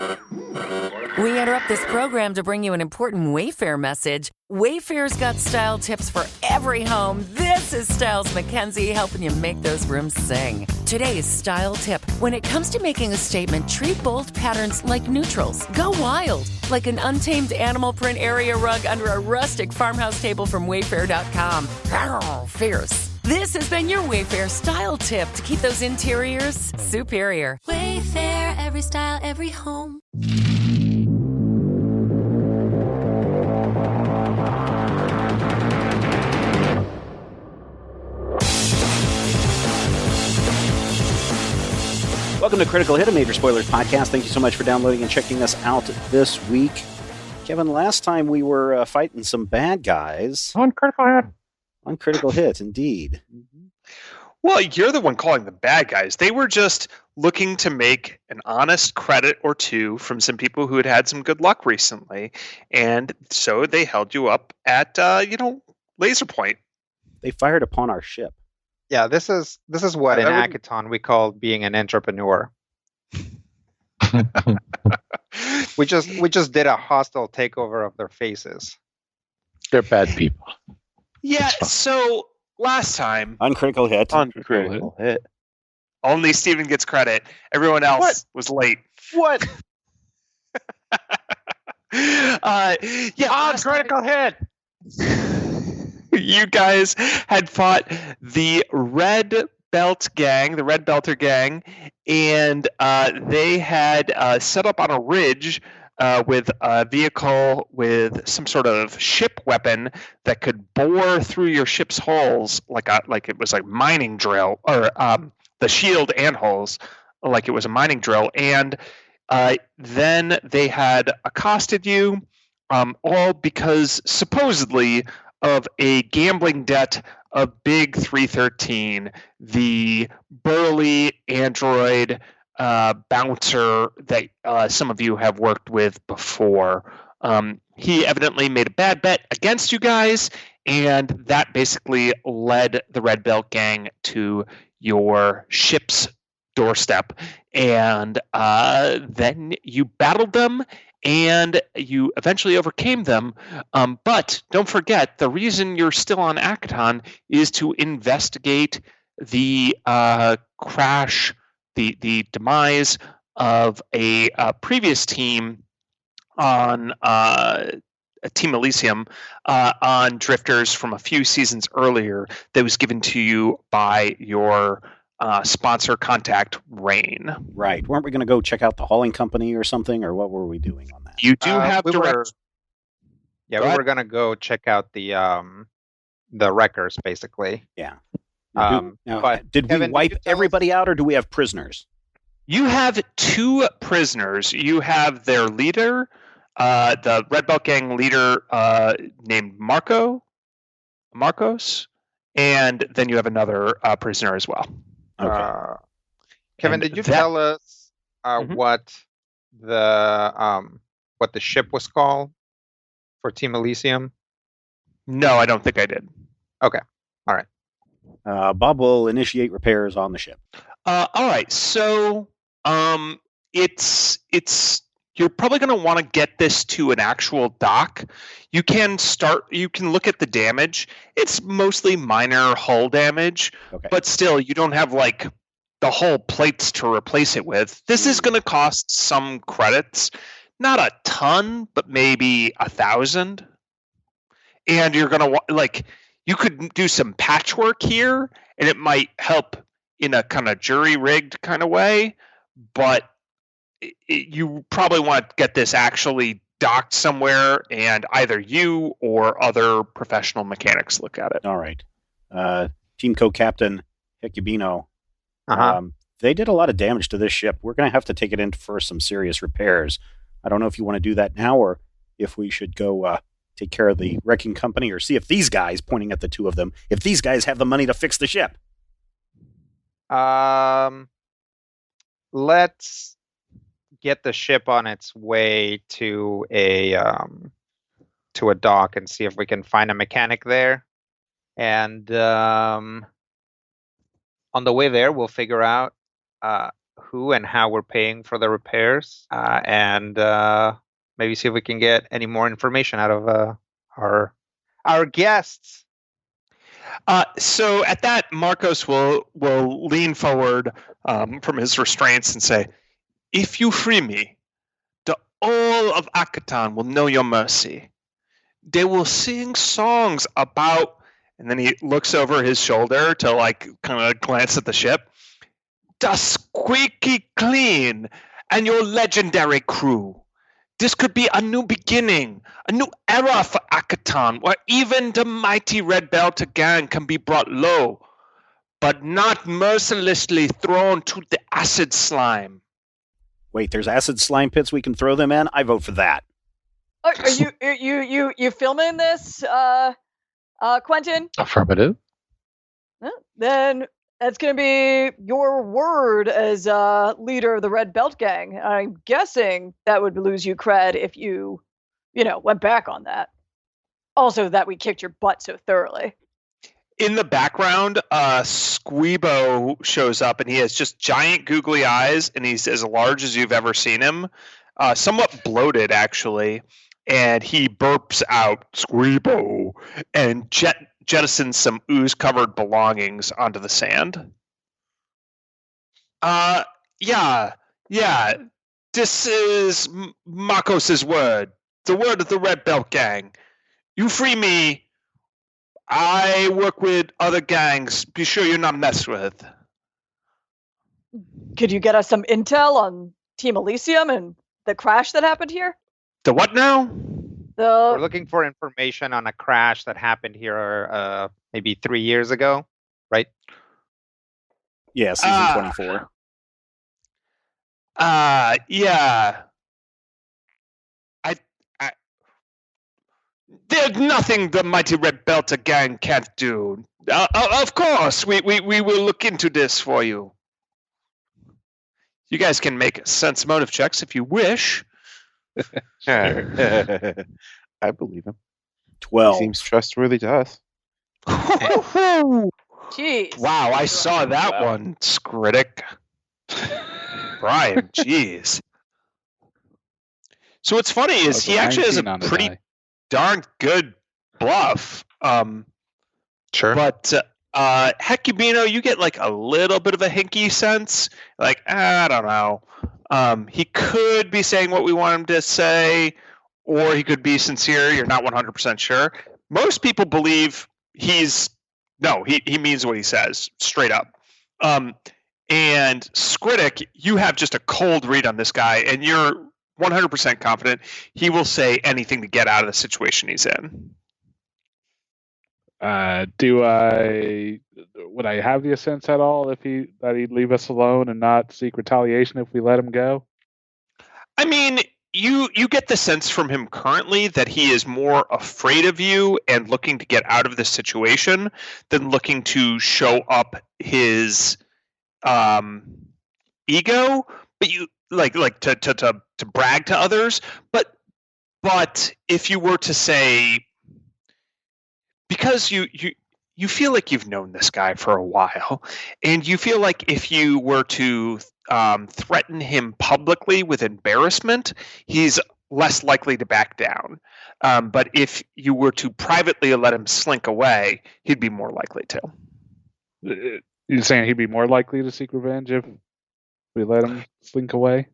We interrupt this program to bring you an important Wayfair message. Wayfair's got style tips for every home. This is Styles McKenzie helping you make those rooms sing. Today's style tip. When it comes to making a statement, treat bold patterns like neutrals. Go wild, like an untamed animal print area rug under a rustic farmhouse table from Wayfair.com. Arr, fierce. This has been your Wayfair style tip to keep those interiors superior. Wayfair, every style, every home. Welcome to Critical Hit, a Major Spoilers podcast. Thank you so much for downloading and checking us out this week. Kevin, last time we were fighting some bad guys. On Critical Hit. On Critical Hit, indeed. Well, you're the one calling them bad guys. They were just looking to make an honest credit or two from some people who had had some good luck recently. And so they held you up at, laser point. They fired upon our ship. Yeah, this is what in Hackathon we call being an entrepreneur. we just did a hostile takeover of their faces. They're bad people. Yeah, so last time on Critical Hit. Only Steven gets credit. Everyone else was late. What? On Critical Hit. You guys had fought the Red Belter gang, and they had set up on a ridge with a vehicle with some sort of ship weapon that could bore through your ship's hulls like it was a mining drill, or the shield and hulls like it was a mining drill. And then they had accosted you, all because supposedly of a gambling debt of Big 313, the burly android bouncer that some of you have worked with before. He evidently made a bad bet against you guys, and that basically led the Red Belt gang to your ship's doorstep. And then you battled them, and you eventually overcame them. But don't forget, the reason you're still on Hackathon is to investigate the crash, the demise of a previous team on Team Elysium on Drifters from a few seasons earlier that was given to you by your sponsor contact, Rain. Right. Weren't we going to go check out the hauling company or something, or what were we doing on that? You do have direct. We were going to go check out the wreckers, basically. Yeah. But did Kevin, we wipe everybody out, or do we have prisoners? You have two prisoners. You have their leader, the Red Belt gang leader named Marcos, and then you have another prisoner as well. Okay. Kevin, did you tell us what the ship was called for Team Elysium? No, I don't think I did. Okay. All right. Bob will initiate repairs on the ship. All right. So it's you're probably going to want to get this to an actual dock. You can look at the damage. It's mostly minor hull damage, but still, you don't have like the whole plates to replace it with. This is going to cost some credits, not a ton, but maybe 1,000. And you're going to you could do some patchwork here, and it might help in a kind of jury-rigged kind of way, but you probably want to get this actually docked somewhere, and either you or other professional mechanics look at it. All right. Team co-captain Hecubino, Uh-huh. They did a lot of damage to this ship. We're going to have to take it in for some serious repairs. I don't know if you want to do that now, or if we should go take care of the wrecking company, or see if these guys, pointing at the two of them, if these guys have the money to fix the ship. Let's get the ship on its way to a dock and see if we can find a mechanic there. And on the way there, we'll figure out who and how we're paying for the repairs, and maybe see if we can get any more information out of our guests. So at that, Marcos will lean forward from his restraints and say, "If you free me, the all of Akatan will know your mercy. They will sing songs about," and then he looks over his shoulder to like kind of glance at the ship, "the squeaky clean and your legendary crew. This could be a new beginning, a new era for Akatan, where even the mighty Red Belt gang can be brought low, but not mercilessly thrown to the acid slime." Wait, there's acid slime pits we can throw them in? I vote for that. Are you filming this, Quentin? Affirmative. Then that's going to be your word as leader of the Red Belt Gang. I'm guessing that would lose you cred if you went back on that. Also, that we kicked your butt so thoroughly. In the background, Squeebo shows up, and he has just giant googly eyes, and he's as large as you've ever seen him. Somewhat bloated, actually. And he burps out, "Squeebo," and jettisons some ooze-covered belongings onto the sand. Yeah. This is Marcos's word. The word of the Red Belt Gang. You free me, I work with other gangs. Be sure you're not messed with. Could you get us some intel on Team Elysium and the crash that happened here? The what now? We're looking for information on a crash that happened here maybe 3 years ago, right? Yeah, season 24. Yeah. There's nothing the mighty Red Belter gang can't do. Of course, we will look into this for you. You guys can make sense motive checks if you wish. I believe him. 12. He seems trustworthy to us. Jeez. Wow, I saw that one, Skritic. Brian, jeez. So what's funny is he actually has a pretty darn good bluff. Sure. But Hecubino, you get like a little bit of a hinky sense. Like, I don't know. He could be saying what we want him to say, or he could be sincere. You're not 100% sure. Most people believe he means what he says, straight up. And Skritic, you have just a cold read on this guy, and you're 100% confident he will say anything to get out of the situation he's in. Would I have the sense at all that he'd leave us alone and not seek retaliation if we let him go? I mean, you get the sense from him currently that he is more afraid of you and looking to get out of this situation than looking to show up his ego, but you like to brag to others. But if you were to say, because you feel like you've known this guy for a while, and you feel like if you were to threaten him publicly with embarrassment, he's less likely to back down. But if you were to privately let him slink away, he'd be more likely to. You're saying he'd be more likely to seek revenge if we let him slink away?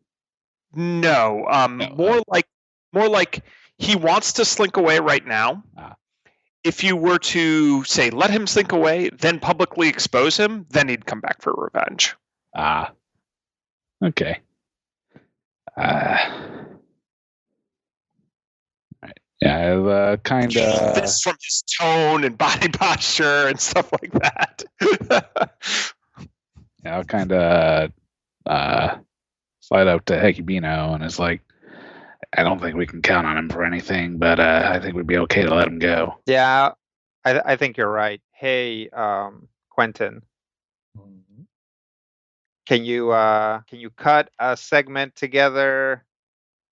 No, more like he wants to slink away right now. If you were to say let him slink away, then publicly expose him, then he'd come back for revenge. Okay. Yeah, kind of. This from his tone and body posture and stuff like that. I'll kind of slide up to Hecubino and it's like, I don't think we can count on him for anything, but I think we'd be okay to let him go. Yeah, I think you're right. Hey, Quentin, can you cut a segment together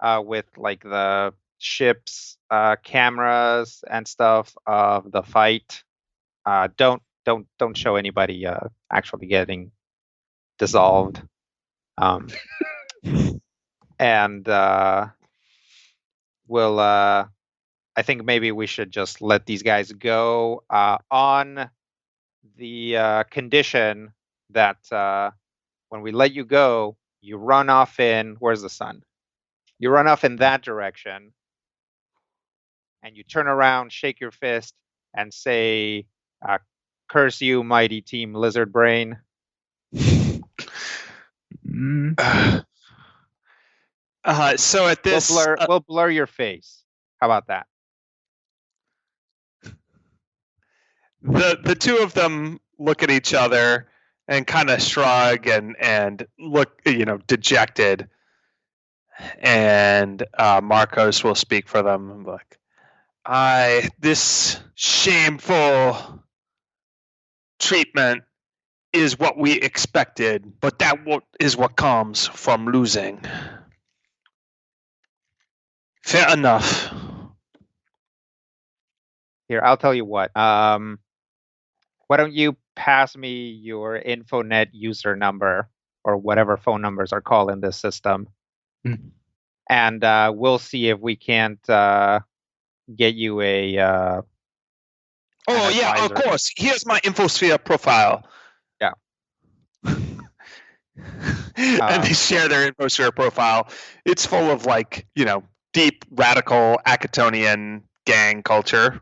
with like the ship's cameras and stuff of the fight? Don't show anybody actually getting dissolved. Um, and we'll. I think maybe we should just let these guys go on the condition that when we let you go, you run off in, where's the sun? You run off in that direction, and you turn around, shake your fist, and say, curse you, mighty team lizard brain. So at this... We'll blur your face. How about that? The two of them look at each other and kind of shrug and look, dejected. And Marcos will speak for them. Like, this shameful treatment is what we expected, but that is what comes from losing. Fair enough. Here, I'll tell you what. Why don't you pass me your Infonet user number or whatever phone numbers are called in this system, and we'll see if we can't get you a. Oh yeah, advisor. Of course. Here's my InfoSphere profile. Yeah. And they share their InfoSphere profile. It's full of deep radical Akatonian gang culture.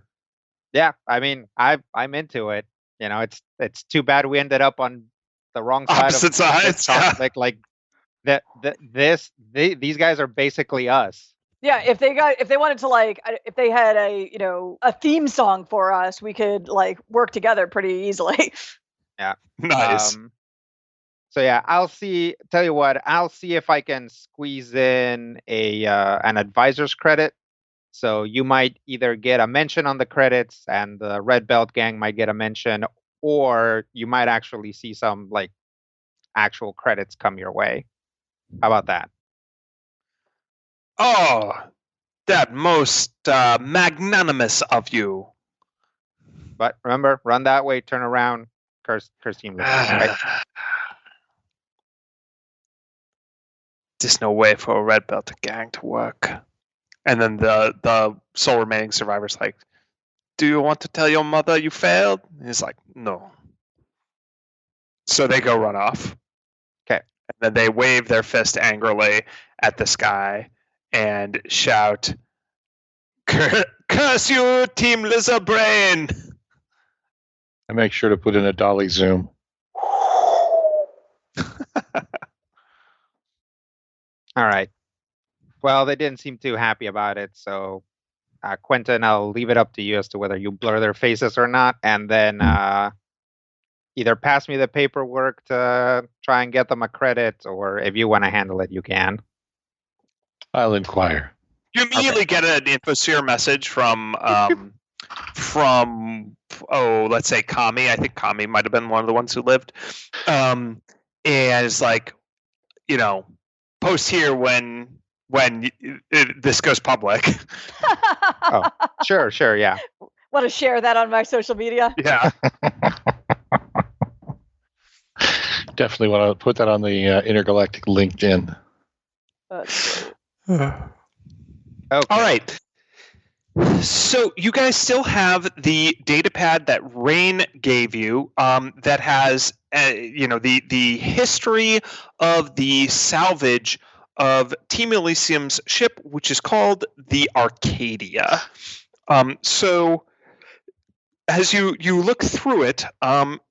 Yeah, I mean, I'm into it. It's too bad we ended up on the wrong side Opposite of sides, this conflict. Like these guys are basically us. Yeah, if they wanted to if they had a theme song for us, we could work together pretty easily. Yeah. Nice. So yeah, I'll see if I can squeeze in an advisor's credit. So you might either get a mention on the credits and the Red Belt gang might get a mention, or you might actually see some actual credits come your way. How about that? Oh, that most magnanimous of you. But remember, run that way, turn around, curse team. Right? There's no way for a Red Belt gang to work. And then the sole remaining survivor's like, do you want to tell your mother you failed? And he's like, no. So they go run off. Okay. And then they wave their fist angrily at the sky and shout, curse you, Team Lizard Brain! I make sure to put in a dolly zoom. All right. Well, they didn't seem too happy about it, so Quentin, I'll leave it up to you as to whether you blur their faces or not, and then either pass me the paperwork to try and get them a credit, or if you want to handle it, you can. I'll inquire. You immediately get an InfoSphere message from let's say Kami. I think Kami might have been one of the ones who lived. And it's like, post here when this goes public. Oh, sure, yeah. Want to share that on my social media? Yeah. Definitely want to put that on the Intergalactic LinkedIn. Okay. All right. So you guys still have the data pad that Rain gave you that has the history of the salvage of Team Elysium's ship, which is called the Arcadia. So as you look through it,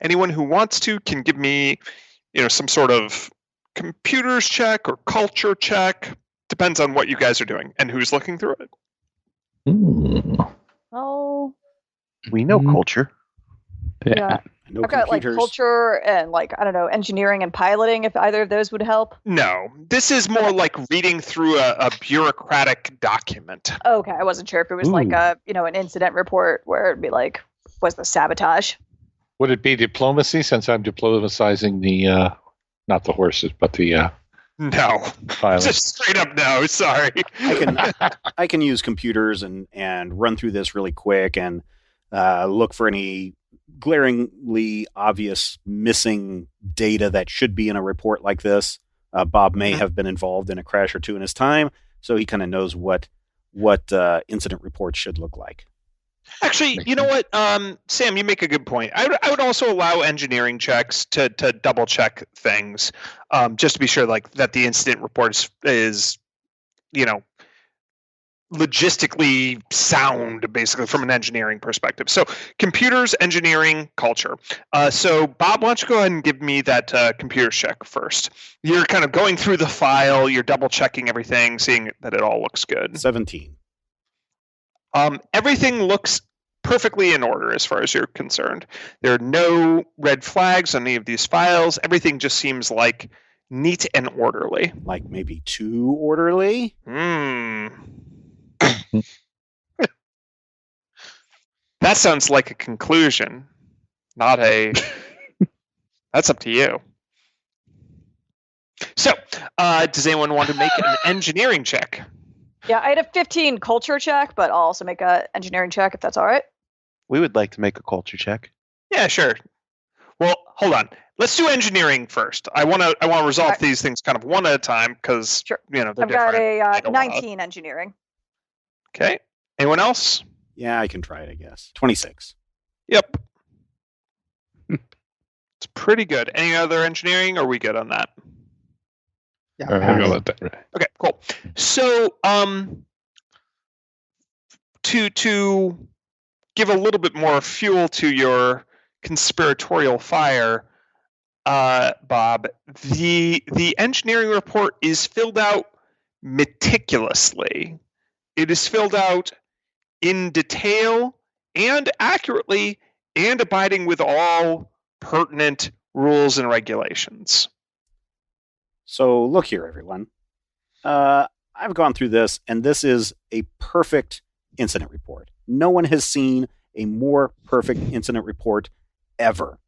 anyone who wants to can give me some sort of computers check or culture check. Depends on what you guys are doing and who's looking through it. Oh. We know culture. Yeah. No I've got computers. culture and engineering and piloting, if either of those would help. No, this is more like reading through a bureaucratic document. Okay, I wasn't sure if it was an incident report where it'd be like, was the sabotage? Would it be diplomacy, since I'm diplomatizing the, not the horses, but the No, pilots? just straight up no. Sorry. I can use computers and run through this really quick and look for any glaringly obvious missing data that should be in a report like this. Bob may have been involved in a crash or two in his time, so he kind of knows what incident reports should look like. Actually, you know what, Sam, you make a good point. I would also allow engineering checks to double check things, just to be sure, like that the incident report is logistically sound, basically from an engineering perspective. So, computers, engineering, culture. So, Bob, why don't you go ahead and give me that computer check first? You're kind of going through the file, you're double checking everything, seeing that it all looks good. 17. Everything looks perfectly in order as far as you're concerned. There are no red flags on any of these files. Everything just seems like neat and orderly. Like maybe too orderly? That sounds like a conclusion, not a... That's up to you. So, does anyone want to make an engineering check? Yeah, I had a 15 culture check, but I'll also make an engineering check if that's all right. We would like to make a culture check. Yeah, sure. Well, hold on. Let's do engineering first. I want to resolve these things kind of one at a time because they're I've got different. a 19 engineering. Okay. Anyone else? Yeah, I can try it, I guess. 26. Yep. It's pretty good. Any other engineering, or are we good on that? Yeah. I'll go with that. Right. Okay, cool. So, to give a little bit more fuel to your conspiratorial fire, Bob, the engineering report is filled out meticulously. It is filled out in detail and accurately and abiding with all pertinent rules and regulations. So look here, everyone. I've gone through this, and this is a perfect incident report. No one has seen a more perfect incident report ever.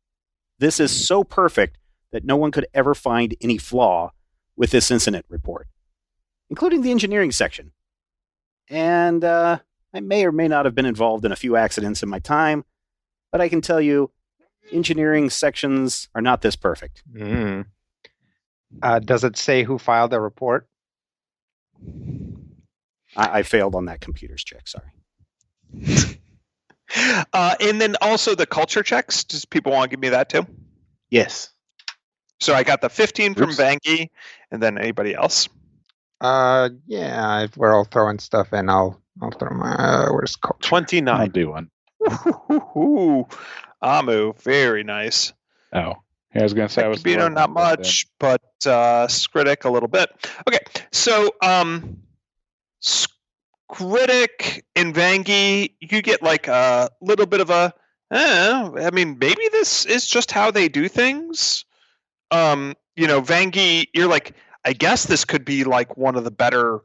This is so perfect that no one could ever find any flaw with this incident report, including the engineering section. And I may or may not have been involved in a few accidents in my time, but I can tell you, engineering sections are not this perfect. Mm. Does it say who filed the report? I failed on that computer's check, sorry. And then also the culture checks. Does people want to give me that too? Yes. So I got the 15 from Oops. Vanky, and then anybody else. Yeah, if we're all throwing stuff in, I'll throw my where's culture? 29. I'll do one. Ooh, Amu, very nice. Oh, yeah, I was going to say I was. Kabino, not much, but Skritic a little bit. Okay, so Skritic and Vangi, you get like a little bit of a. I mean, maybe this is just how they do things. Vangi, you're like, I guess this could be like one of the better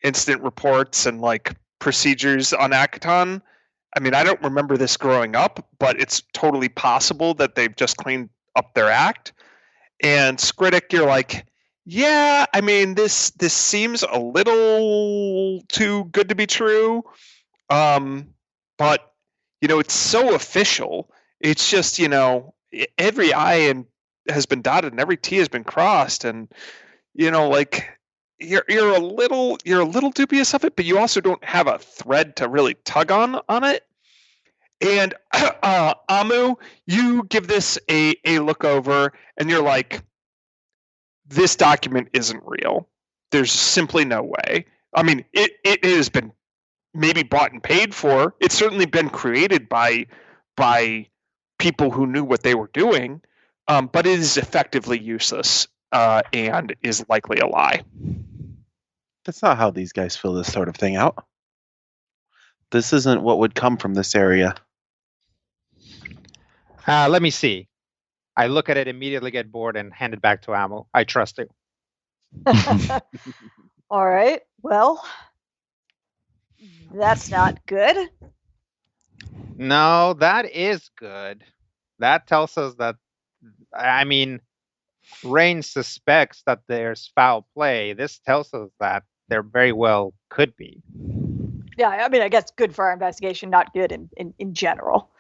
incident reports and like procedures on Akaton. I mean, I don't remember this growing up, but it's totally possible that they've just cleaned up their act. And Skritic, you're like, yeah, I mean, this seems a little too good to be true. But, it's so official. It's just, every I has been dotted and every T has been crossed. And, like, you're a little dubious of it, but you also don't have a thread to really tug on it. And Amu, you give this a look over, and you're like, this document isn't real. There's simply no way. I mean, it has been maybe bought and paid for. It's certainly been created by people who knew what they were doing, but it is effectively useless and is likely a lie. That's not how these guys fill this sort of thing out. This isn't what would come from this area. Let me see. I look at it, immediately get bored, and hand it back to Amu. I trust you. All right. Well, that's not good. No, that is good. That tells us that, I mean, Rain suspects that there's foul play. This tells us that there very well could be. Yeah, I mean, I guess good for our investigation, not good in general.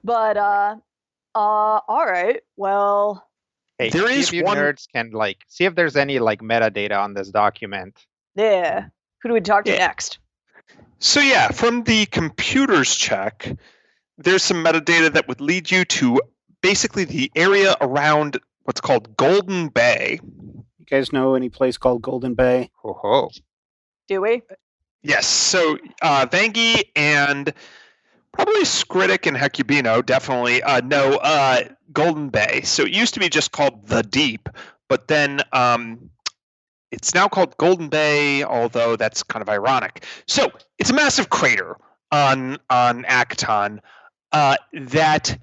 But, all right. Well, Hey, There see is if you one- nerds can see if there's any metadata on this document. Yeah. Who do we talk to Yeah. next? So yeah, from the computers check, there's some metadata that would lead you to basically the area around what's called Golden Bay. You guys know any place called Golden Bay? Ho ho. Do we? Yes, so Vangi and probably Skritic and Hecubino definitely know Golden Bay. So it used to be just called the Deep, but then it's now called Golden Bay, although that's kind of ironic. So it's a massive crater on Akaton that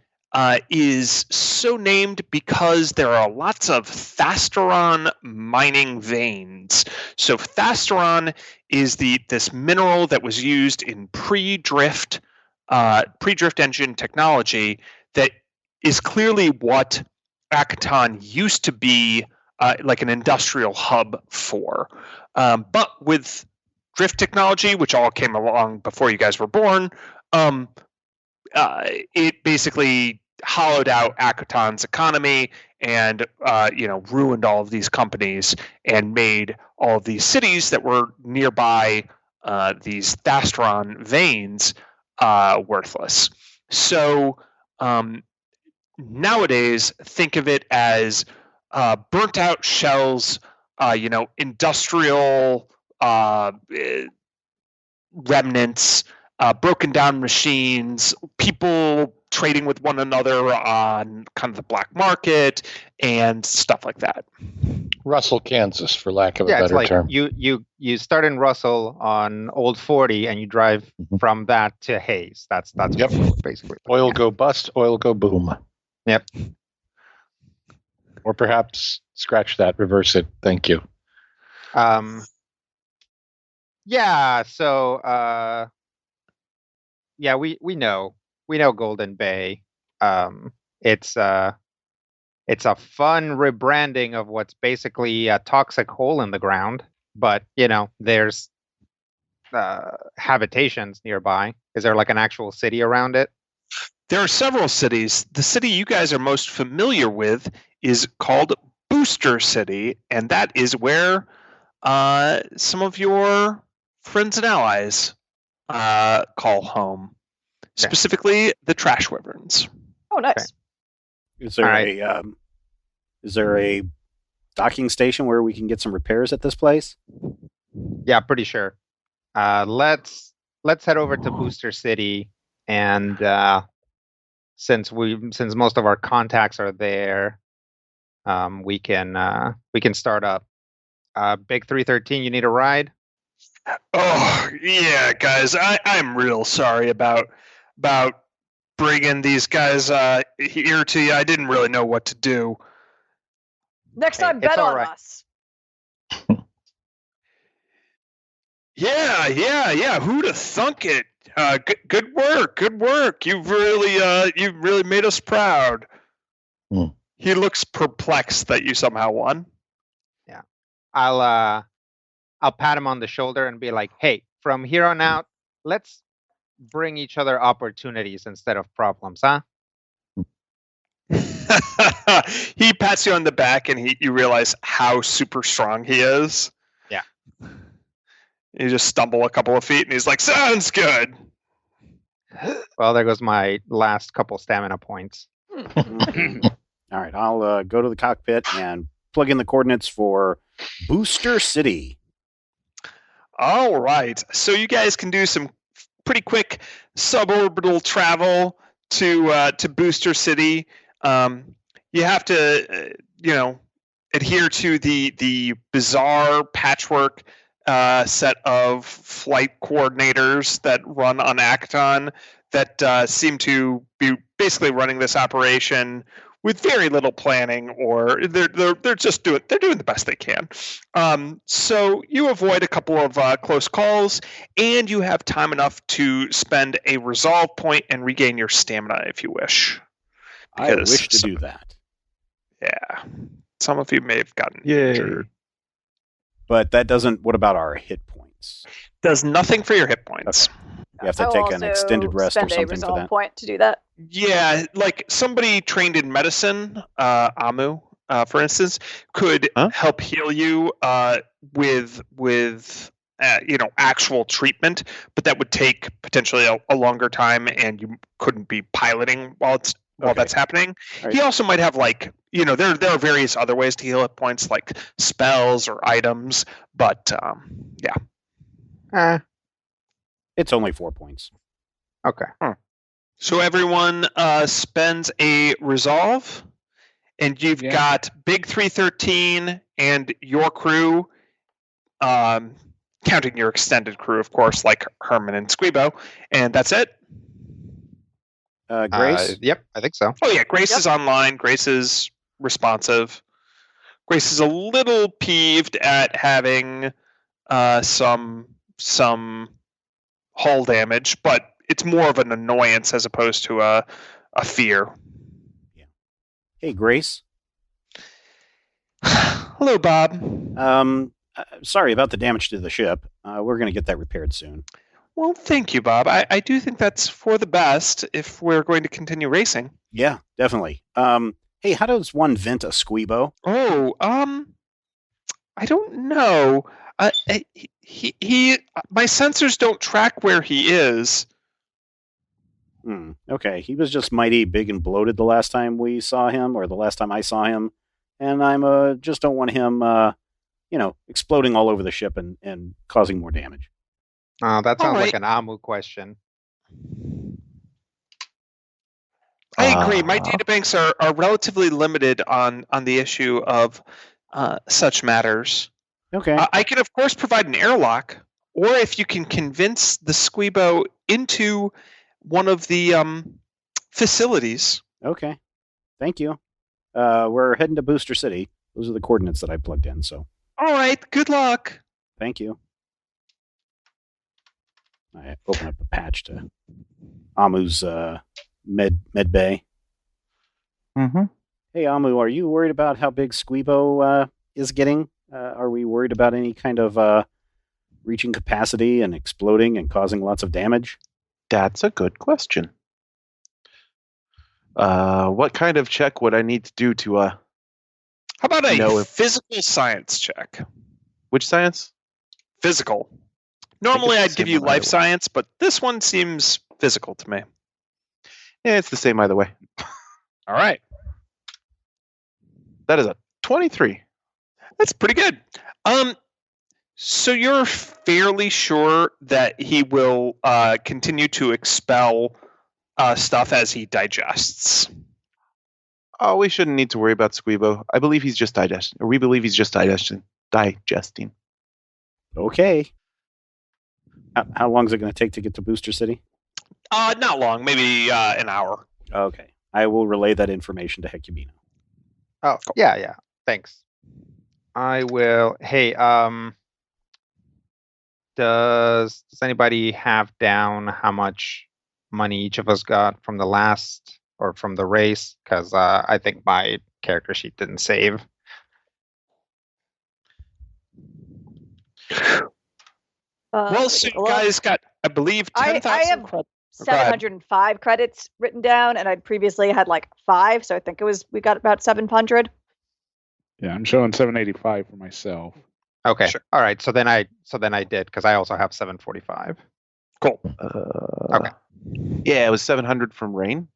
is so named because there are lots of Thasteron mining veins. So Thasteron is this mineral that was used in pre-drift engine technology that is clearly what Akaton used to be like an industrial hub for. But with drift technology, which all came along before you guys were born, it basically hollowed out Akaton's economy and ruined all of these companies and made all of these cities that were nearby these Thasteron veins worthless. So nowadays, think of it as burnt out shells, industrial remnants, broken down machines, people trading with one another on kind of the black market and stuff like that. Russell, Kansas, for lack of a Yeah, it's better like term. you start in Russell on Old 40 and you drive from that to Hayes. That's Yep. basically. Oil go bust, oil go boom. Yep. Or perhaps scratch that, reverse it. Thank you. Yeah. So we know Golden Bay. It's a fun rebranding of what's basically a toxic hole in the ground, but there's habitations nearby. Is there like an actual city around it? There are several cities. The city you guys are most familiar with is called Booster City, and that is where some of your friends and allies call home. Okay. Specifically, the Trash Wyverns. Oh, nice. Is there a docking station where we can get some repairs at this place? Yeah, pretty sure. Let's head over to Booster City, and since most of our contacts are there, we can start up. Big 313, you need a ride? Oh yeah, guys, I'm real sorry about bringing these guys here to you. I didn't really know what to do. Next Hey, time, it's bet all on right. us. Yeah. Who'd have thunk it? Good work. You've really made us proud. Hmm. He looks perplexed that you somehow won. Yeah. I'll pat him on the shoulder and be like, hey, from here on out, let's bring each other opportunities instead of problems, huh? He pats you on the back and you realize how super strong he is. Yeah. You just stumble a couple of feet and he's like, sounds good. Well, there goes my last couple stamina points. All right, I'll go to the cockpit and plug in the coordinates for Booster City. All right. So you guys can do some pretty quick suborbital travel to Booster City. You have to, adhere to the bizarre patchwork set of flight coordinators that run on Acton that seem to be basically running this operation with very little planning, or they're just doing the best they can. So you avoid a couple of close calls, and you have time enough to spend a resolve point and regain your stamina if you wish. I wish to do that. Yeah, some of you may have gotten Yay. injured. But that doesn't. What about our hit points? Does nothing for your hit points. You have to I will take an also extended rest or spend a something for resolve that. point to do that. Yeah, like somebody trained in medicine, Amu, for instance, could Huh? help heal you with actual treatment, but that would take potentially a longer time, and you couldn't be piloting while Okay. that's happening. All right. He also might have there are various other ways to heal hit points, like spells or items, but It's only 4 points. Okay. So everyone spends a resolve, and you've got Big 313 and your crew, counting your extended crew, of course, like Herman and Squeebo, and that's it. Grace? Yep, I think so. Oh yeah, Grace is online. Grace is responsive. Grace is a little peeved at having some hull damage, but it's more of an annoyance as opposed to a fear. Yeah. Hey, Grace. Hello, Bob. Sorry about the damage to the ship. We're going to get that repaired soon. Well, thank you, Bob. I do think that's for the best if we're going to continue racing. Yeah, definitely. Hey, how does one vent a Squeebo? Oh, I don't know. He my sensors don't track where he is. Okay, he was just mighty big and bloated the last time we saw him, or the last time I saw him, and I'm just don't want him, exploding all over the ship and causing more damage. That sounds right. like an Amu question. I agree. My databanks are relatively limited on the issue of such matters. Okay. I can, of course, provide an airlock, or if you can convince the Squeebo into one of the facilities. Okay. Thank you. We're heading to Booster City. Those are the coordinates that I plugged in, so. All right. Good luck. Thank you. I open up a patch to Amu's med bay. Mm-hmm. Hey, Amu, are you worried about how big Squeebo is getting? Are we worried about any kind of reaching capacity and exploding and causing lots of damage? That's a good question. What kind of check would I need to do to How about know a if- physical science check? which science? Physical. Normally, it's I'd the give same you one either life way. science, but this one seems physical to me. Yeah, it's the same either way. All right. That is a 23. That's pretty good. So you're fairly sure that he will continue to expel stuff as he digests. Oh, we shouldn't need to worry about Squeebo. I believe he's just digesting. Or we believe he's just digesting. Okay. How long is it going to take to get to Booster City? Not long, maybe an hour. Okay. I will relay that information to Hecubino. Oh, yeah. Thanks. I will. Hey, does anybody have down how much money each of us got from the last or from the race? Because I think my character sheet didn't save. Well, so you guys got, I believe, I 10,000 have credits. 705 credits written down, and I previously had like 5, so I think we got about 700. Yeah, I'm showing 785 for myself. Okay. Sure. All right. So then I did because I also have 745. Cool. Okay. Yeah, it was 700 from Rain.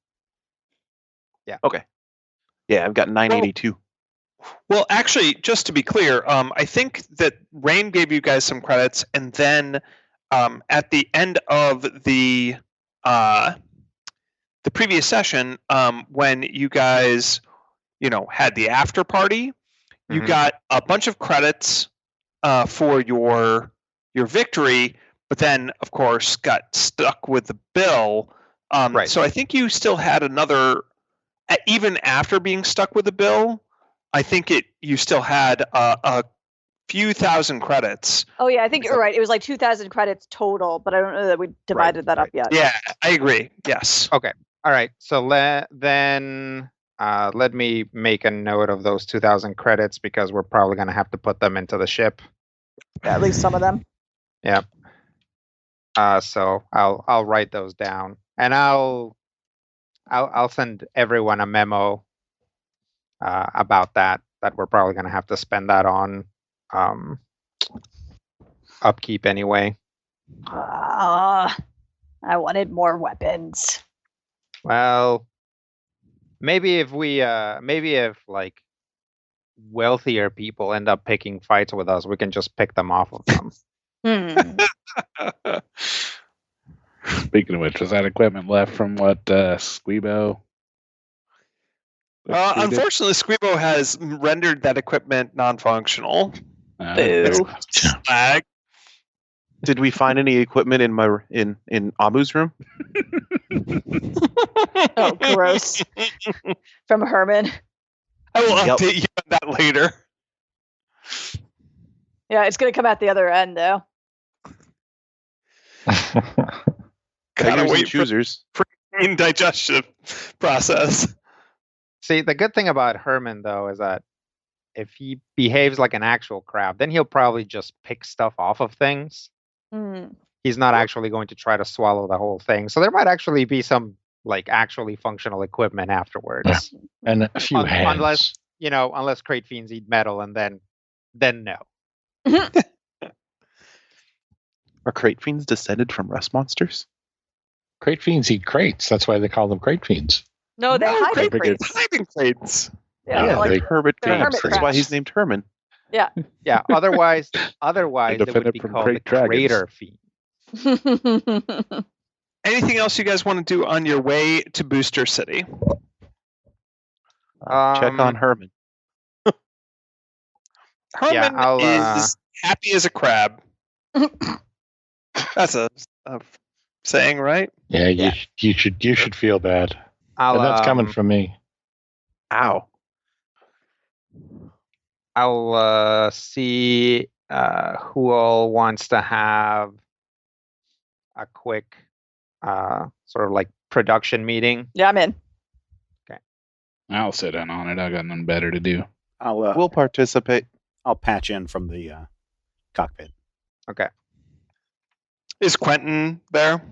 Yeah. Okay. Yeah, I've got 982. Well, actually, just to be clear, I think that Rain gave you guys some credits, and then at the end of the previous session, when you guys, had the after party, you Mhm. got a bunch of credits for your victory, but then, of course, got stuck with the bill. Right. So I think you still had another, even after being stuck with the bill, I think you still had a few thousand credits. Oh yeah, I think you're right. It was like 2,000 credits total, but I don't know that we divided that up yet. Yeah, I agree. Yes. Okay. All right. So let me make a note of those 2,000 credits because we're probably going to have to put them into the ship. Yeah, at least some of them. Yep. So I'll write those down, and I'll send everyone a memo about that we're probably going to have to spend that on upkeep anyway. I wanted more weapons. Well, maybe if like wealthier people end up picking fights with us, we can just pick them off of them. Speaking of which, was that equipment left from what Squeebo? Unfortunately, Squeebo has rendered that equipment non-functional. Boo. Lag. Did we find any equipment in Amu's room? Oh, gross. From Herman. I will update you on that later. Yeah, it's going to come out the other end, though. Gotta wait choosers. for the digestion process. See, the good thing about Herman, though, is that if he behaves like an actual crab, then he'll probably just pick stuff off of things. He's not actually going to try to swallow the whole thing. So there might actually be some like actually functional equipment afterwards. And a few hands. Unless crate fiends eat metal, and then no. Are crate fiends descended from rust monsters? Crate fiends eat crates. That's why they call them crate fiends. No, they hide in crates. Hiding crates. Yeah, like they- Hermit they're crabs. hermit That's why crabs. he's named Herman. Yeah. Otherwise it would defended be from called the great dragons. crater fiend. Anything else you guys want to do on your way to Booster City? Check on Herman. Herman I'll, is happy as a crab. That's a saying, right? Yeah, you should feel bad. I'll, And that's coming from me. Ow. I'll see who all wants to have a quick sort of like production meeting. Yeah, I'm in. I'll sit in on it. I got nothing better to do. We'll participate. I'll patch in from the cockpit. Okay. Is Quentin there?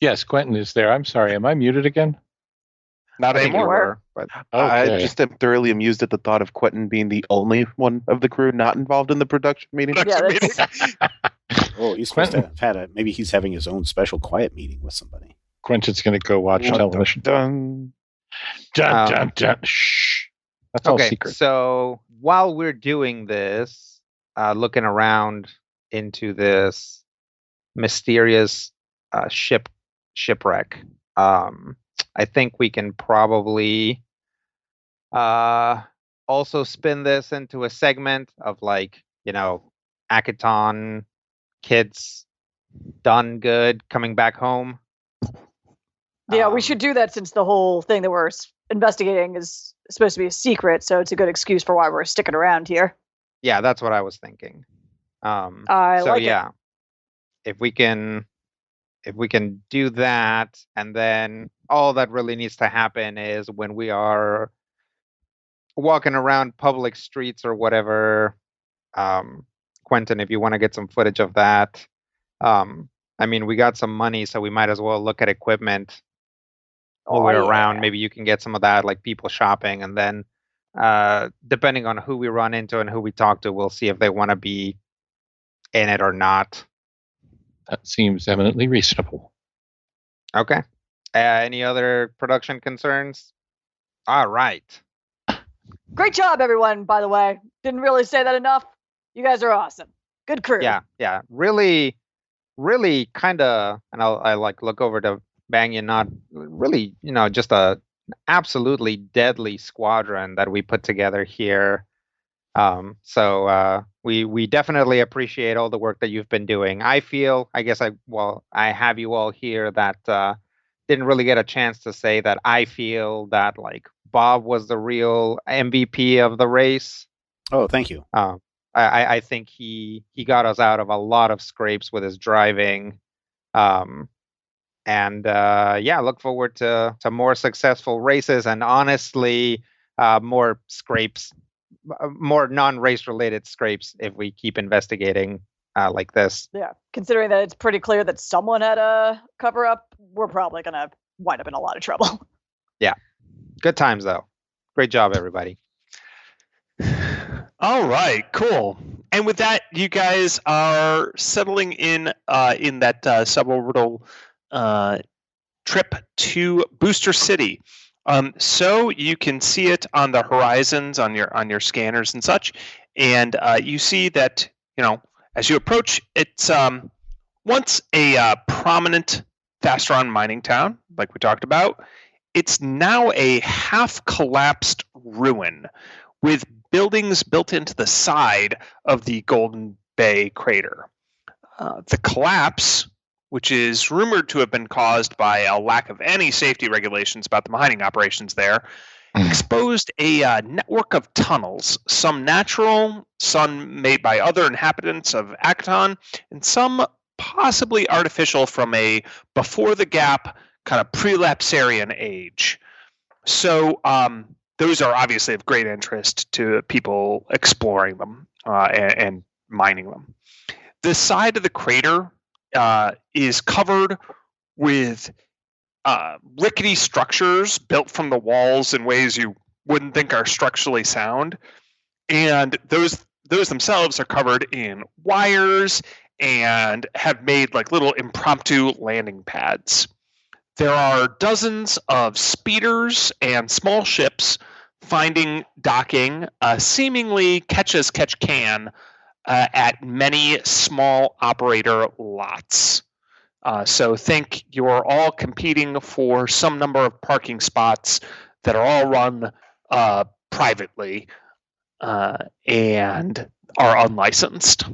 Yes, Quentin is there. I'm sorry. Am I muted again? Not I think you anymore. were, but I Okay. just am thoroughly amused at the thought of Quentin being the only one of the crew not involved in the production meeting. Yeah, that's, Oh, he's supposed to have had maybe he's having his own special quiet meeting with somebody. Quentin's going to go watch television. Dun. Dun, dun, dun. Shh. That's all okay. secret. So while we're doing this, looking around into this mysterious shipwreck, I think we can probably also spin this into a segment of like, Akaton kids done good coming back home. yeah, we should do that since the whole thing that we're investigating is supposed to be a secret, so it's a good excuse for why we're sticking around here. Yeah, that's what I was thinking. I so like yeah, if we can do that, and then all that really needs to happen is when we are walking around public streets or whatever, Quentin, if you want to get some footage of that, I mean, we got some money, so we might as well look at equipment while we're around. Maybe you can get some of that, like people shopping, and then depending on who we run into and who we talk to, we'll see if they want to be in it or not. That seems eminently reasonable. Okay. Any other production concerns? All right. Great job, everyone, by the way. Didn't really say that enough. You guys are awesome. Good crew. Yeah. Really kind of, and I like look over to Banyan, not really, just a absolutely deadly squadron that we put together here. So we definitely appreciate all the work that you've been doing. I have you all here that didn't really get a chance to say that I feel that like Bob was the real MVP of the race. Oh, thank you. I think he got us out of a lot of scrapes with his driving. Look forward to more successful races and honestly more scrapes, more non-race related scrapes if we keep investigating like this. Yeah. Considering that it's pretty clear that someone had a cover up, we're probably going to wind up in a lot of trouble. Yeah. Good times though. Great job, everybody. All right, cool. And with that, you guys are settling in that suborbital trip to Booster City. So you can see it on the horizons on your scanners and such, and you see that as you approach, it's once a prominent fast-run mining town, like we talked about. It's now a half-collapsed ruin with buildings built into the side of the Golden Bay crater. The collapse, which is rumored to have been caused by a lack of any safety regulations about the mining operations there, exposed a network of tunnels, some natural, some made by other inhabitants of Akaton, and some possibly artificial from a before the gap kind of prelapsarian age. So those are obviously of great interest to people exploring them and mining them. The side of the crater is covered with rickety structures built from the walls in ways you wouldn't think are structurally sound. And those themselves are covered in wires and have made like little impromptu landing pads. There are dozens of speeders and small ships finding docking, seemingly catch as catch can, at many small operator lots. So think you're all competing for some number of parking spots that are all run privately and are unlicensed.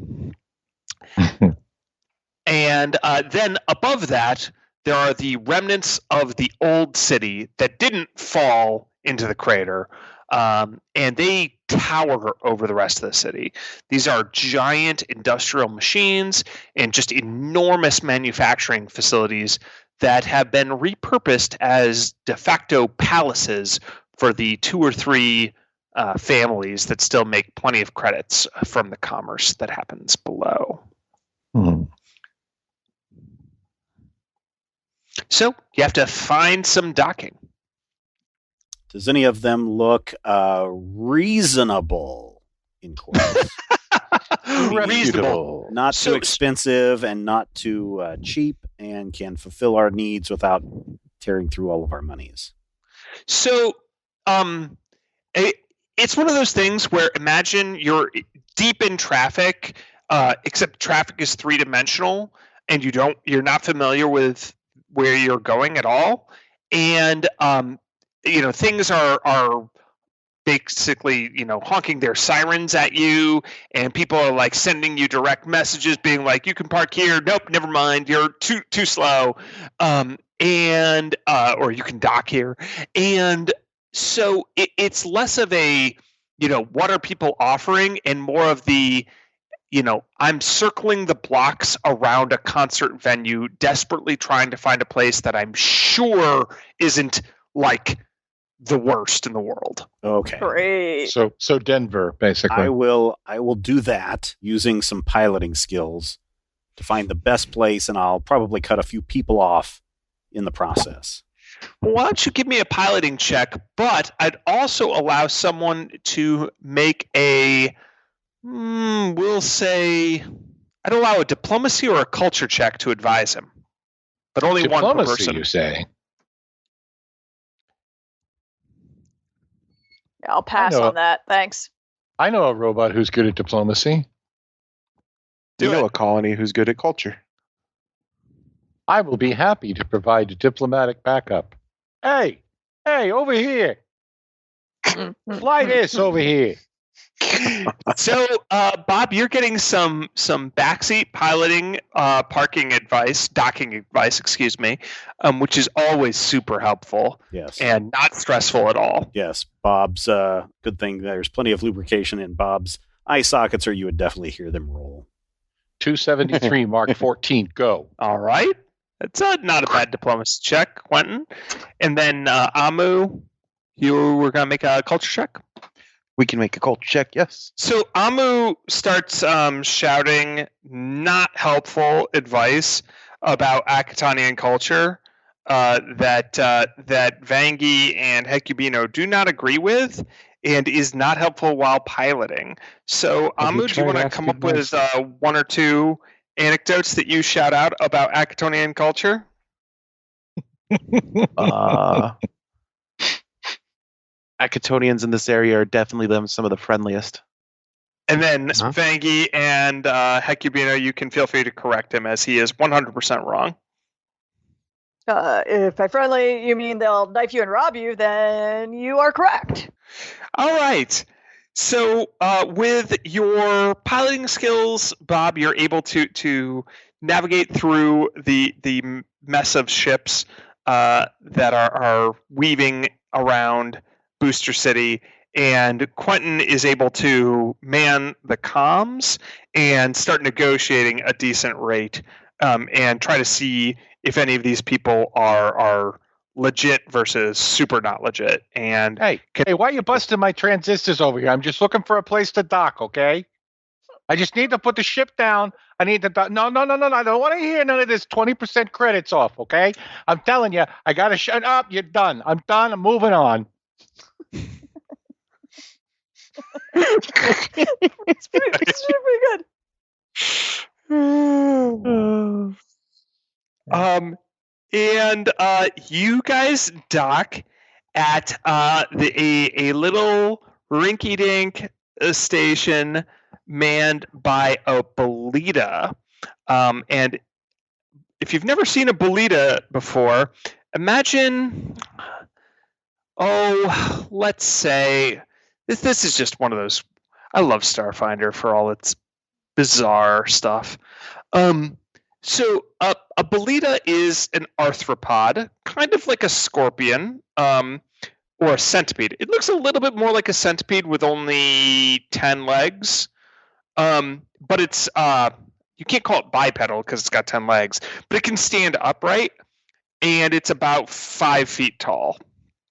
And then above that, there are the remnants of the old city that didn't fall into the crater, and they tower over the rest of the city. These are giant industrial machines and just enormous manufacturing facilities that have been repurposed as de facto palaces for the 2 or 3 families that still make plenty of credits from the commerce that happens below. So you have to find some docking. Does any of them look reasonable in quotes? Reasonable. Not too expensive and not too cheap, and can fulfill our needs without tearing through all of our monies. So it's one of those things where imagine you're deep in traffic, except traffic is 3-dimensional and you're not familiar with where you're going at all. And things are basically, honking their sirens at you, and people are like sending you direct messages being like, you can park here. Nope, never mind. You're too slow. Or you can dock here. And so it's less of a, what are people offering, and more of the, I'm circling the blocks around a concert venue, desperately trying to find a place that I'm sure isn't like the worst in the world. Okay. Great. So Denver, basically. I will do that using some piloting skills to find the best place, and I'll probably cut a few people off in the process. Well, why don't you give me a piloting check, but I'd also allow someone to make a, we'll say, I'd allow a diplomacy or a culture check to advise him. But only one per person. You say? Yeah, I'll pass on that. Thanks. I know a robot who's good at diplomacy. You know a colony who's good at culture. I will be happy to provide a diplomatic backup. Hey, over here. Fly this over here. So, Bob, you're getting some backseat piloting, parking advice, docking advice, excuse me, which is always super helpful. Yes. And not stressful at all. Yes. Bob's good thing there's plenty of lubrication in Bob's eye sockets, or you would definitely hear them roll. 273 Mark 14, go. All right. That's not a bad diplomacy check, Quentin. And then Amu, you were going to make a culture check? We can make a culture check, yes. So Amu starts shouting not helpful advice about Akatanian culture. that Vangi and Hecubino do not agree with, and is not helpful while piloting. So, Have you Amu, do you tried want to asking come up with nicely? one or two anecdotes that you shout out about Akatonian culture? Akatonians in this area are definitely some of the friendliest. And then Vangi and Hecubino, you can feel free to correct him as he is 100% wrong. If by friendly you mean they'll knife you and rob you, then you are correct. All right. So with your piloting skills, Bob, you're able to navigate through the mess of ships that are weaving around Booster City, and Quentin is able to man the comms and start negotiating a decent rate, and try to see if any of these people are legit versus super not legit. And Hey, why are you busting my transistors over here? I'm just looking for a place to dock, okay? I just need to put the ship down. I need to dock. No. I don't want to hear none of this 20% credits off, okay? I'm telling you, I got to shut up. You're done. I'm done. I'm moving on. It's pretty good. And you guys dock at a little rinky-dink station manned by a bolita. And if you've never seen a bolita before, imagine, let's say, this is just one of those. I love Starfinder for all its bizarre stuff. So a bolita is an arthropod, kind of like a scorpion, or a centipede. It looks a little bit more like a centipede with only 10 legs. But it's you can't call it bipedal because it's got 10 legs, but it can stand upright, and it's about 5 feet tall.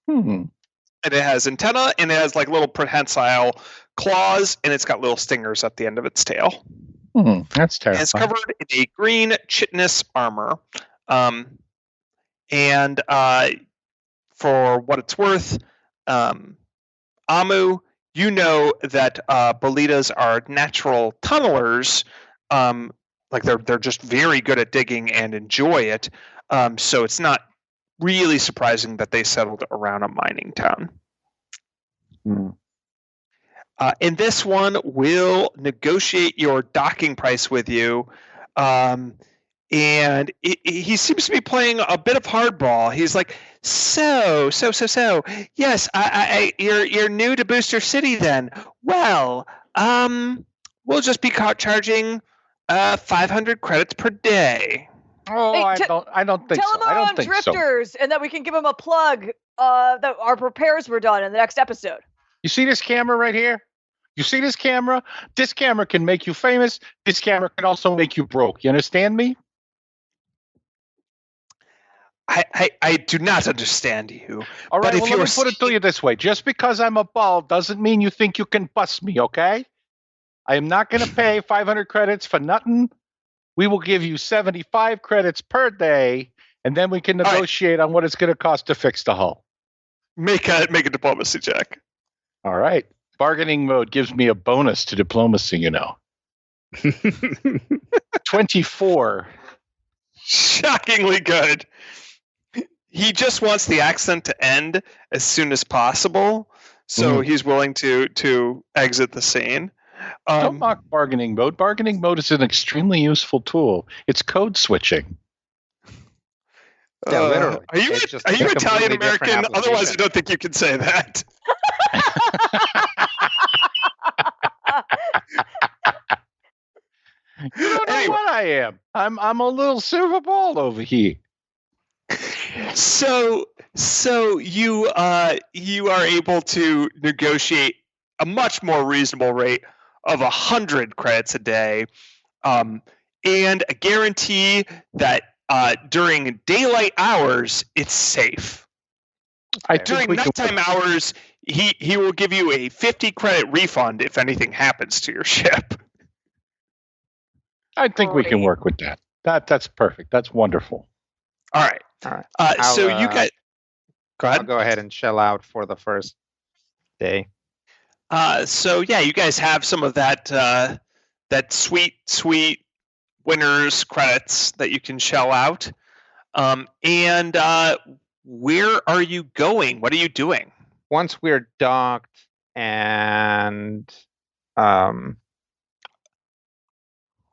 And it has antenna, and it has like little prehensile claws, and it's got little stingers at the end of its tail. That's terrifying. And it's covered in a green chitinous armor. And for what it's worth, Amu, you know that bolitas are natural tunnelers. Like they're just very good at digging and enjoy it. So it's not really surprising that they settled around a mining town. And this one will negotiate your docking price with you. And he seems to be playing a bit of hardball. He's like, so. Yes, you're new to Booster City then. Well, we'll just be charging 500 credits per day. Oh, Hey, I don't think Tell so. them I we're don't on think so. Drifters, and that we can give them a plug that our repairs were done in the next episode. You see this camera right here? You see this camera? This camera can make you famous. This camera can also make you broke. You understand me? I do not understand you. All right, But if well, you let were me put it to you this way. Just because I'm a ball doesn't mean you think you can bust me, okay? I am not going to pay 500 credits for nothing. We will give you 75 credits per day, and then we can negotiate on what it's going to cost to fix the hull. Make a diplomacy check. All right. Bargaining mode gives me a bonus to diplomacy, you know. 24. Shockingly good. He just wants the accent to end as soon as possible, so he's willing to exit the scene. Don't mock bargaining mode. Bargaining mode is an extremely useful tool. It's code switching. Yeah, literally. Are you It's just are a you completely Italian different American? Otherwise, I application. don't think you can say that. You don't know what I am. I'm a little silver ball over here. So you are able to negotiate a much more reasonable rate of 100 credits a day, and a guarantee that during daylight hours it's safe. During nighttime hours, he will give you a 50 credit refund if anything happens to your ship. I think we can work with that. That's perfect. That's wonderful. All right. All right. So you guys, go I'll ahead. go ahead and shell out for the first day. So yeah, you guys have some of that that sweet winners credits that you can shell out. And where are you going? What are you doing? Once we're docked and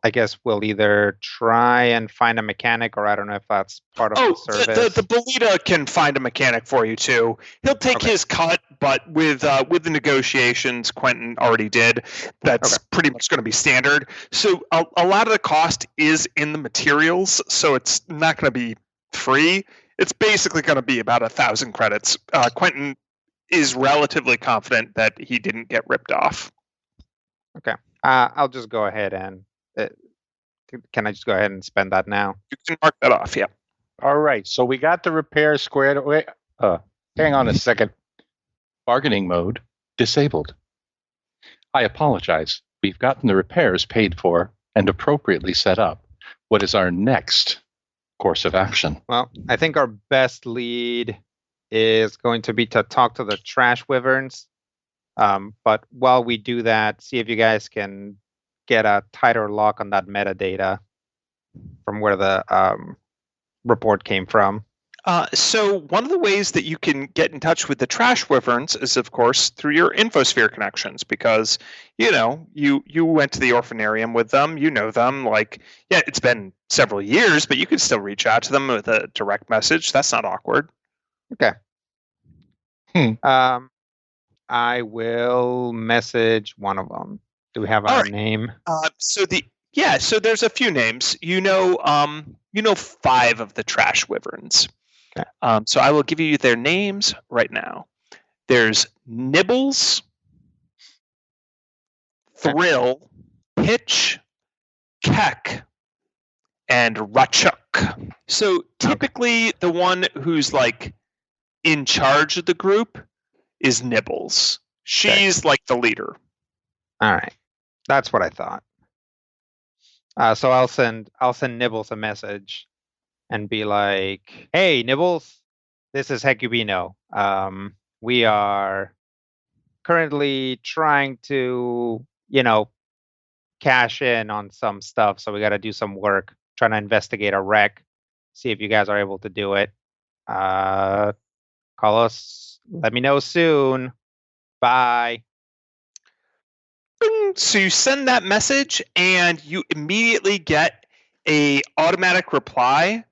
I guess we'll either try and find a mechanic, or I don't know if that's part of the service. The Bolita can find a mechanic for you too. He'll take his cut, but with the negotiations Quentin already did, that's pretty much going to be standard. So a lot of the cost is in the materials, so it's not going to be free. It's basically going to be about 1,000 credits. Quentin is relatively confident that he didn't get ripped off. Okay. I'll just go ahead and can I just go ahead and spend that now? You can mark that off, yeah. All right, so we got the repair squared away. Hang on a second. Bargaining mode disabled. I apologize. We've gotten the repairs paid for and appropriately set up. What is our next course of action? Well, I think our best lead is going to be to talk to the Trash Wyverns. But while we do that, see if you guys can get a tighter lock on that metadata from where the report came from. So one of the ways that you can get in touch with the Trash Wyverns is, of course, through your Infosphere connections, because, you went to the orphanarium with them, you know them, it's been several years, but you can still reach out to them with a direct message. That's not awkward. Okay. I will message one of them. Do we have our name? So there's a few names. You know 5 of the Trash Wyverns. Okay. So I will give you their names right now. There's Nibbles, Thrill, Pitch, Keck, and Rachuk. So typically the one who's in charge of the group is Nibbles. She's the leader. All right. That's what I thought. So I'll send Nibbles a message and be like, "Hey, Nibbles, this is Hecubino. We are currently trying to, cash in on some stuff. So we got to do some work, trying to investigate a wreck. See if you guys are able to do it. Call us. Let me know soon. Bye." So you send that message, and you immediately get a automatic reply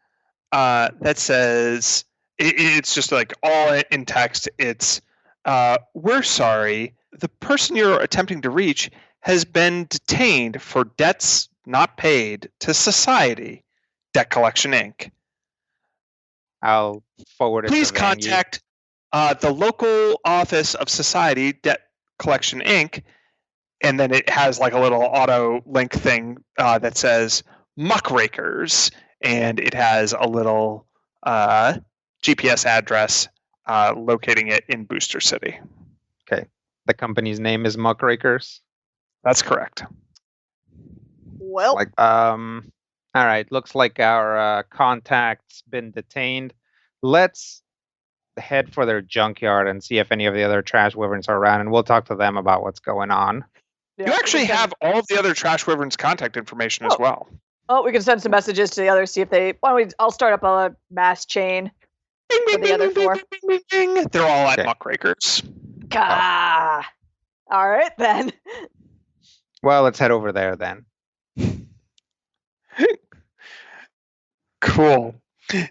that says, it's just all in text. It's, "We're sorry. The person you're attempting to reach has been detained for debts not paid to Society, Debt Collection Inc. I'll forward it. Please to contact the local office of Society, Debt Collection Inc." And then it has a little auto link thing that says Muckrakers, and it has a little GPS address locating it in Booster City. Okay. The company's name is Muckrakers? That's correct. Well, all right. Looks like our contact's been detained. Let's head for their junkyard and see if any of the other Trash Wyverns are around, and we'll talk to them about what's going on. yeah, You actually have all of the other Trash Wyverns' contact information as well. Oh, we can send some messages to the others, see if they. I'll start up a mass chain for the other 4. They're all at Okay. Muckrakers. Ah. All right then. Well, let's head over there then. Cool.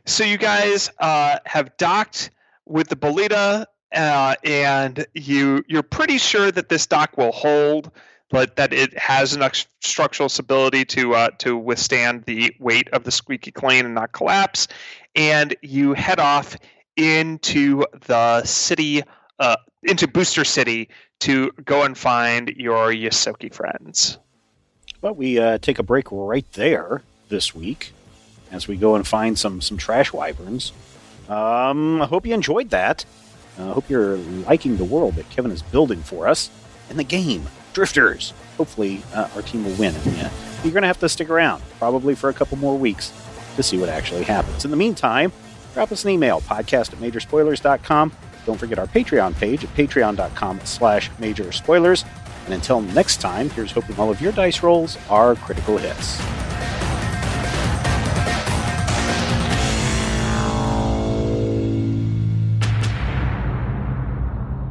So you guys have docked with the Bolita, and you're pretty sure that this dock will hold, but that it has enough structural stability to withstand the weight of the squeaky clean and not collapse. And you head off into the city, into Booster City, to go and find your Yosoki friends. But we take a break right there this week as we go and find some Trash Wyverns. I hope you enjoyed that. I hope you're liking the world that Kevin is building for us and the game, Drifters. Hopefully our team will win. And, you're going to have to stick around, probably for a couple more weeks, to see what actually happens. In the meantime, drop us an email, podcast@majorspoilers.com. Don't forget our Patreon page at patreon.com/majorspoilers. And until next time, here's hoping all of your dice rolls are critical hits.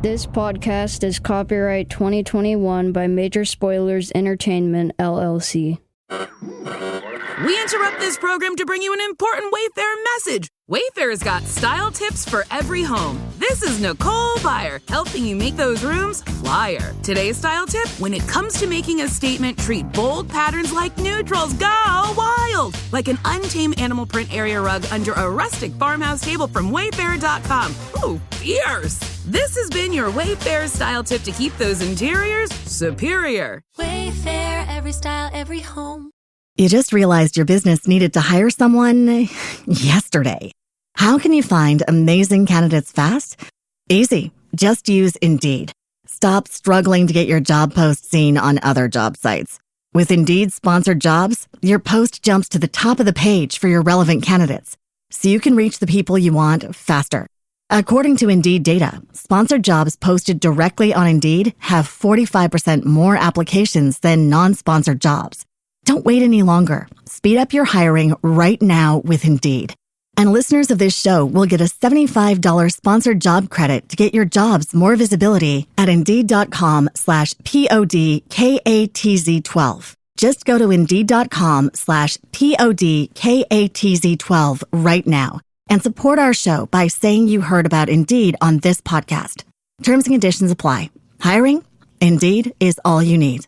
This podcast is copyright 2021 by Major Spoilers Entertainment, LLC. We interrupt this program to bring you an important Wayfair message. Wayfair's got style tips for every home. This is Nicole Byer, helping you make those rooms flyer. Today's style tip: when it comes to making a statement, treat bold patterns like neutrals. Go wild! Like an untamed animal print area rug under a rustic farmhouse table from Wayfair.com. Ooh, fierce! This has been your Wayfair style tip to keep those interiors superior. Wayfair, every style, every home. You just realized your business needed to hire someone yesterday. How can you find amazing candidates fast? Easy. Just use Indeed. Stop struggling to get your job post seen on other job sites. With Indeed sponsored jobs, your post jumps to the top of the page for your relevant candidates, so you can reach the people you want faster. According to Indeed data, sponsored jobs posted directly on Indeed have 45% more applications than non-sponsored jobs. Don't wait any longer. Speed up your hiring right now with Indeed. And listeners of this show will get a $75 sponsored job credit to get your jobs more visibility at Indeed.com/PODKATZ12. Just go to Indeed.com/PODKATZ12 right now and support our show by saying you heard about Indeed on this podcast. Terms and conditions apply. Hiring? Indeed is all you need.